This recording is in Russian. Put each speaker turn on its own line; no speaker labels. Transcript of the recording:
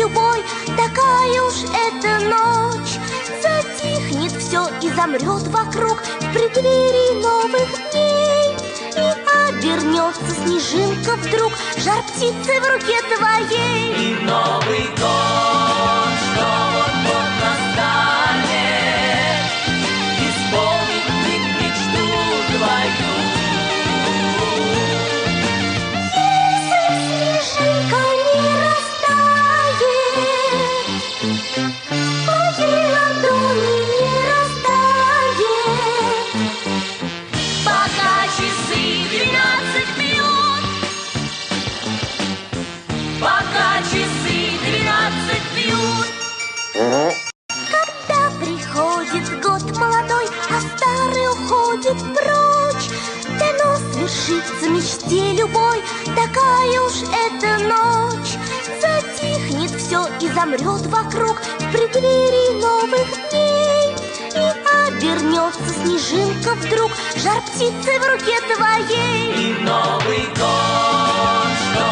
любой, такая уж эта ночь. Затихнет все и замрет вокруг в преддверии новых дней. И обернется снежинка вдруг, жар птицы в руке твоей.
И Новый год, что вот-вот настанет, исполнит ты мечту твою.
Если снежинка не растает, моей ладони не растает,
Пока часы 12 бьют, пока часы 12 бьют.
когда приходит год молодой, а старый уходит прочь, дано свершится мечте любой, такая уж эта ночь. Затихнет все и замрет вокруг в преддверии новых дней. И обернется снежинка вдруг, жар птицы в руке твоей.
И Новый год, что